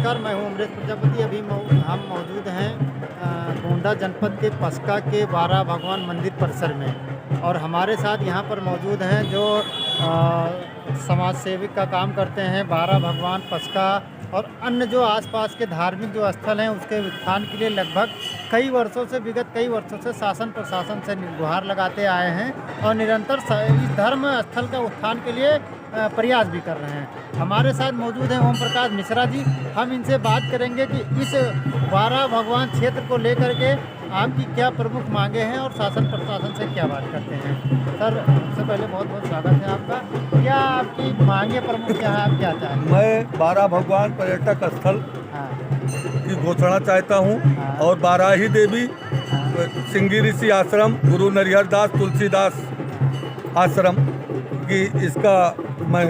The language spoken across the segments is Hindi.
नमस्कार, मैं हूँ अमरीश प्रजापति। अभी हम मौजूद हैं गोंडा जनपद के पस्का के बारा भगवान मंदिर परिसर में, और हमारे साथ यहाँ पर मौजूद हैं जो समाज सेवी का काम करते हैं। बारा भगवान, पस्का और अन्य जो आसपास के धार्मिक जो स्थल हैं उसके उत्थान के लिए लगभग विगत कई वर्षों से शासन प्रशासन से गुहार लगाते आए हैं और निरंतर इस धर्म स्थल का उत्थान के लिए प्रयास भी कर रहे हैं। हमारे साथ मौजूद हैं ओम प्रकाश मिश्रा जी। हम इनसे बात करेंगे कि इस बारा भगवान क्षेत्र को लेकर के आपकी क्या प्रमुख मांगे हैं और शासन प्रशासन से क्या बात करते हैं। सर, सबसे पहले बहुत बहुत स्वागत है आपका। क्या आपकी मांगे प्रमुख क्या है, आप क्या चाहेंगे? मैं बारा भगवान पर्यटक स्थल की घोषणा चाहता हूँ और बाराही देवी सिंगी ऋषि आश्रम, गुरु नरिहर दास तुलसीदास आश्रम की इसका मैं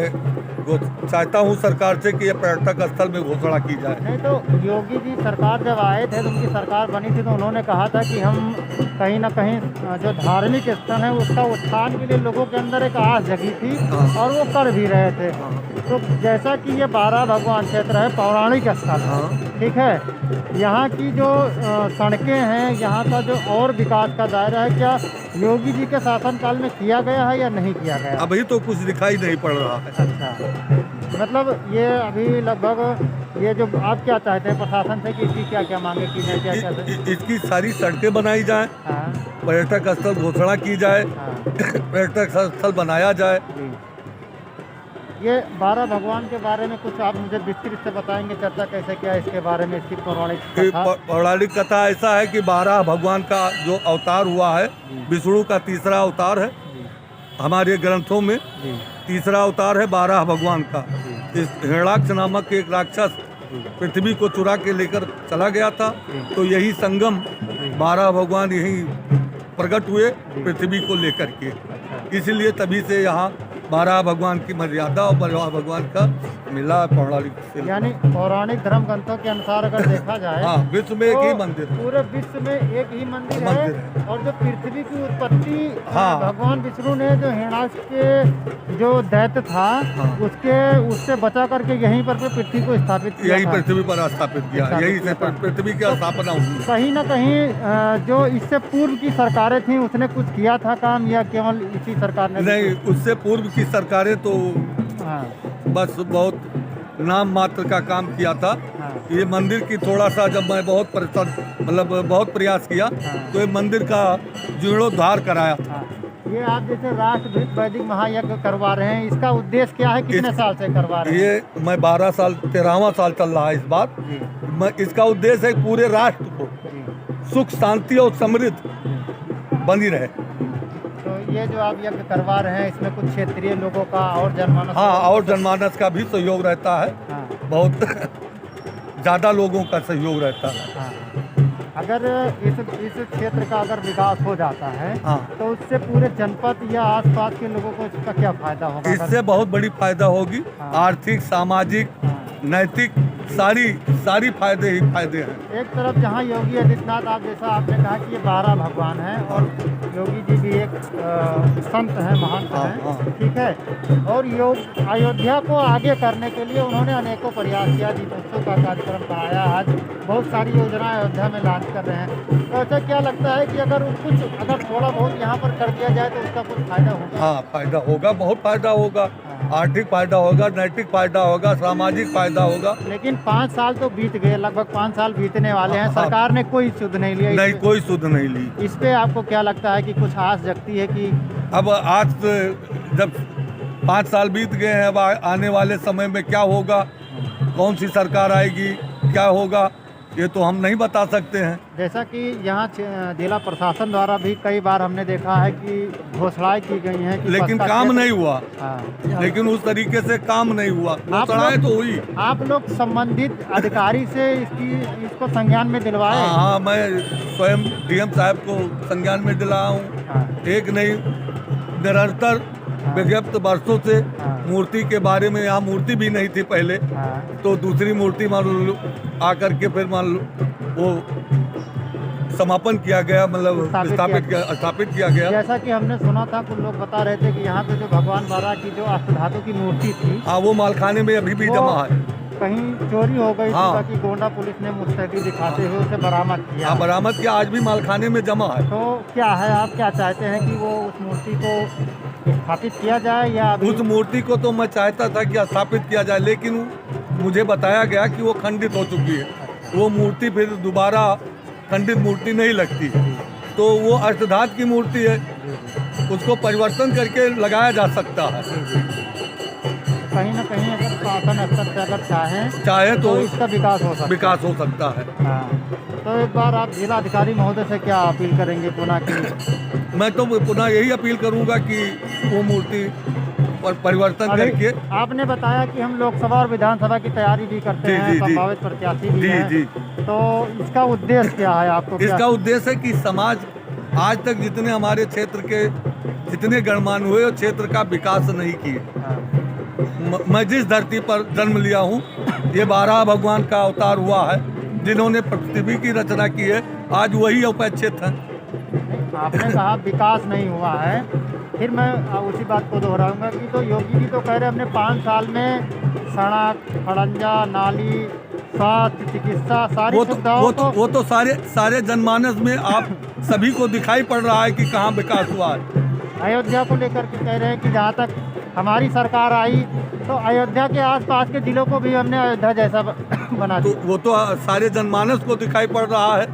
चाहता हूँ सरकार से कि ये पर्यटक स्थल में घोषणा की जाए। नहीं तो योगी जी सरकार जब आए थे तो उनकी सरकार बनी थी तो उन्होंने कहा था कि हम कहीं ना कहीं जो धार्मिक स्थल है उसका उत्थान के लिए लोगों के अंदर एक आस जगी थी और वो कर भी रहे थे। तो जैसा कि ये बारा भगवान क्षेत्र है, पौराणिक स्थल है, ठीक है, यहाँ की जो सड़कें हैं, यहाँ का जो और विकास का दायरा है, क्या योगी जी के शासनकाल में किया गया है या नहीं किया गया? अभी तो कुछ दिखाई नहीं पड़ रहा है। अच्छा, मतलब ये अभी लगभग ये जो आप क्या चाहते हैं प्रशासन से कि इसकी क्या क्या मांगे की जाए, क्या क्या इसकी सारी सड़कें बनाई जाए, पर्यटक स्थल घोषणा की जाए, पर्यटक स्थल बनाया जाए। ये बारा भगवान के बारे में कुछ आप मुझे विस्तृत से बताएंगे, चर्चा कैसे क्या इसके बारे में, इसकी पौराणिक कथा ऐसा है कि बारा भगवान का जो अवतार हुआ है, विष्णु का तीसरा अवतार है। हमारे ग्रंथों में तीसरा अवतार है बारा भगवान का। इस हिरणाक्ष नामक एक राक्षस पृथ्वी को चुरा के लेकर चला गया था, तो यही संगम बारा भगवान यही प्रकट हुए पृथ्वी को लेकर के। इसलिए तभी से यहाँ बारा भगवान की मर्यादा और बारा भगवान का मिला पौराणिक से, यानी पौराणिक धर्म ग्रंथों के अनुसार अगर देखा जाए हाँ, विश्व में एक ही मंदिर, पूरे विश्व में एक ही मंदिर है। और जो पृथ्वी की उत्पत्ति भगवान विष्णु ने जो हिरणाक्ष के जो दैत्य था उससे बचा करके यहीं पर पृथ्वी को स्थापित किया, यही पृथ्वी पर स्थापित किया, यही से पृथ्वी की स्थापना हुई। कहीं ना कहीं जो इससे पूर्व की सरकारें थी उसने कुछ किया था काम, या केवल इसी सरकार ने? नहीं, उससे पूर्व की सरकारें तो बस बहुत नाम मात्र का काम किया था। ये मंदिर की थोड़ा सा जब मैं बहुत प्रयास किया तो ये मंदिर का जीर्णोद्धार कराया। ये आप जैसे राष्ट्रभृत वैदिक महायज्ञ करवा रहे हैं, इसका उद्देश्य क्या है, कितने साल से करवा रहे हैं? ये मैं 13वां साल चल रहा है इस बार। इसका उद्देश्य है पूरे राष्ट्र को सुख शांति और समृद्ध बनी रहे। तो ये जो आप यज्ञ करवा रहे हैं इसमें कुछ क्षेत्रीय लोगों का और जनमानस, और जनमानस का भी सहयोग रहता है। बहुत ज़्यादा लोगों का सहयोग रहता है। अगर इस क्षेत्र का अगर विकास हो जाता है तो उससे पूरे जनपद या आसपास के लोगों को इसका क्या फायदा होगा? इससे बहुत बड़ी फायदा होगी। आर्थिक, सामाजिक, नैतिक सारी फायदे ही फायदे हैं। एक तरफ जहाँ योगी आदित्यनाथ, आप जैसा आपने कहा कि ये बारा भगवान है और योगी जी भी एक संत हैं, महंत हैं, ठीक है, और अयोध्या को आगे करने के लिए उन्होंने अनेकों प्रयास किया, दीपोत्सव का कार्यक्रम कराया, आज बहुत सारी योजनाएं अयोध्या में लॉन्च कर रहे हैं। तो ऐसा क्या लगता है कि अगर थोड़ा बहुत यहाँ पर कर दिया जाए तो उसका कुछ फायदा होगा? हाँ, फायदा होगा, बहुत फायदा होगा। आर्थिक फायदा होगा, नैतिक फायदा होगा, सामाजिक फायदा होगा। लेकिन 5 साल तो बीत गए, लगभग 5 साल बीतने वाले हैं, सरकार ने कोई सुध नहीं लिया। नहीं, कोई सुध नहीं ली। इस पे आपको क्या लगता है कि कुछ आस जगती है कि अब आज जब 5 साल बीत गए हैं, अब आने वाले समय में क्या होगा, कौन सी सरकार आएगी, क्या होगा, ये तो हम नहीं बता सकते हैं। जैसा कि यहाँ जिला प्रशासन द्वारा भी कई बार हमने देखा है कि घोषणाएं की गई हैं कि लेकिन काम नहीं हुआ। लेकिन उस तरीके से काम नहीं हुआ। घोषणाएं तो हुई। आप लोग संबंधित अधिकारी से इसको संज्ञान में दिलवाए? हाँ, मैं स्वयं डीएम साहब को संज्ञान में दिलाया हूँ। एक नहीं, निरंतर विगत वर्षों से मूर्ति के बारे में, यहाँ मूर्ति भी नहीं थी पहले, तो दूसरी मूर्ति मान लो आकर के फिर मान लो वो समापन किया गया, मतलब स्थापित किया गया। जैसा कि हमने सुना था, कुछ लोग बता रहे थे कि यहाँ पे जो भगवान बारा की जो अष्टधातु की मूर्ति थी, हाँ, वो मालखाने में अभी भी जमा है। कहीं चोरी हो गई थी, हाँ। ताकि गोंडा पुलिस ने मुस्तैदी दिखाते हुए उसे बरामद किया। हाँ, बरामद किया, आज भी मालखाने में जमा है। तो क्या है, आप क्या चाहते हैं कि वो उस मूर्ति को स्थापित किया जाए या अभी? उस मूर्ति को तो मैं चाहता था कि स्थापित किया जाए, लेकिन मुझे बताया गया कि वो खंडित हो चुकी है। वो मूर्ति फिर दोबारा खंडित मूर्ति नहीं लगती, तो वो अष्टधातु की मूर्ति है, उसको परिवर्तन करके लगाया जा सकता है। कहीं ना कहीं अगर शासन स्तर से अगर चाहे तो इसका विकास हो सकता विकास हो सकता है। हाँ। तो एक बार आप जिलाधिकारी महोदय से क्या अपील करेंगे पुनः की? मैं तो पुनः यही अपील करूंगा कि वो मूर्ति पर परिवर्तन अभी करके। आपने बताया कि हम लोकसभा और विधानसभा की तैयारी भी करते हैं, जी। संभावित प्रत्याशी भी हैं। जी। तो इसका उद्देश्य क्या है आपको? इसका उद्देश्य है कि समाज आज तक जितने हमारे क्षेत्र के जितने गणमान्य हुए, उस क्षेत्र का विकास नहीं किए। हाँ। मैं जिस धरती पर जन्म लिया हूँ, ये 12 भगवान का अवतार हुआ है, जिन्होंने पृथ्वी की रचना की है, आज वही अपेक्षित हैं। आपने कहा विकास नहीं हुआ है, फिर मैं उसी बात को दोहराऊंगा कि तो योगी जी तो कह रहे हमने 5 साल में सड़क, खड़ंजा, नाली, स्वास्थ्य, चिकित्सा सारी सुविधाओं को। वो तो सारे जनमानस में आप सभी को दिखाई पड़ रहा है कि कहाँ विकास हुआ है। अयोध्या को लेकर के कह रहे हैं कि जहाँ तक हमारी सरकार आई तो अयोध्या के आसपास के जिलों को भी हमने अयोध्या जैसा बना तो दिया। वो तो सारे जनमानस को दिखाई पड़ रहा है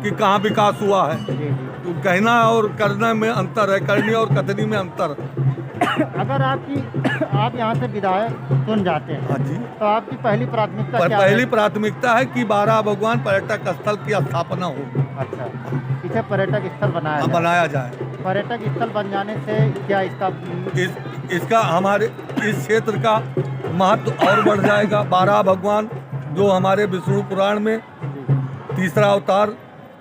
कि कहाँ विकास हुआ है। जी जी। तो कहना और करने में अंतर है, करनी और कथनी में अंतर है। अगर आप यहाँ से विधायक चुन जाते हैं, हाँ जी। तो आपकी पहली प्राथमिकता पर क्या पहली है? प्राथमिकता है कि 12 भगवान पर्यटक स्थल की स्थापना हो, अच्छा, इसे पर्यटक स्थल बनाया जाए। बनाया जाए। पर्यटक स्थल बन जाने से क्या इसका इसका हमारे इस क्षेत्र का महत्व और बढ़ जाएगा। 12 भगवान जो हमारे विष्णु पुराण में तीसरा अवतार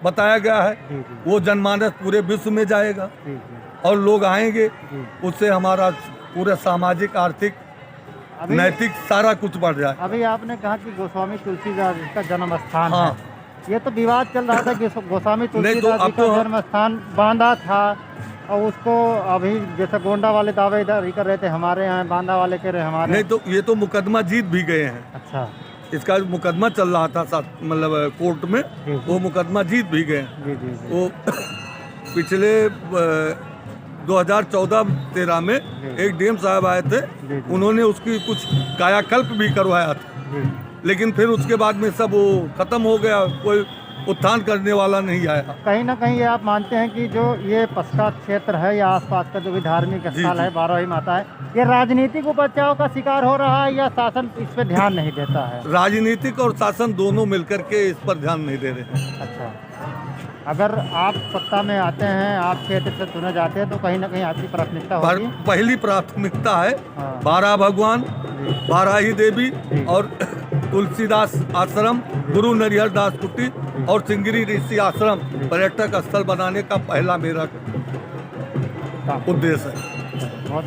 बताया गया है, जी। वो जनमानस पूरे विश्व में जाएगा जी। और लोग आएंगे, जी। उससे हमारा पूरा सामाजिक, आर्थिक, नैतिक सारा कुछ बढ़ जाए। अभी आपने कहा कि गोस्वामी तुलसीदास जी का जन्म स्थान हाँ। है, ये तो विवाद चल रहा था कि गोस्वामी तुलसीदास जी अब का तो जन्म स्थान बांदा था, और उसको अभी जैसे गोंडा वाले दावेदारी कर रहे थे हमारे यहाँ, बांदा वाले कह रहे हमारे। नहीं, तो ये तो मुकदमा जीत भी गए हैं। अच्छा। इसका मुकदमा चल रहा था मतलब कोर्ट में, जी। वो मुकदमा जीत भी गए हैं। जी जी जी। वो पिछले 2014-13 में एक डीएम साहब आए थे, जी। उन्होंने उसकी कुछ कायाकल्प भी करवाया था, जी। लेकिन फिर उसके बाद में सब वो खत्म हो गया, कोई उत्थान करने वाला नहीं आया। कहीं ना कहीं ये आप मानते हैं कि जो ये पश्चात क्षेत्र है या आसपास का जो भी धार्मिक जी, स्थल जी। है, 12 ही माता है, ये राजनीतिक उपचाव का शिकार हो रहा है या शासन इस पर ध्यान नहीं देता है? राजनीतिक और शासन दोनों मिलकर के इस पर ध्यान नहीं दे रहे हैं। अच्छा, अगर आप सत्ता में आते हैं, आप क्षेत्र से चुने जाते हैं, तो कहीं ना कहीं आपकी प्राथमिकता होगी? पहली प्राथमिकता है हाँ। 12 भगवान, 12 ही देवी जी। और तुलसीदास आश्रम, गुरु नरिहर दास कुटी और सिंगरी ऋषि आश्रम पर्यटक स्थल बनाने का पहला मेरा उद्देश्य है। बहुत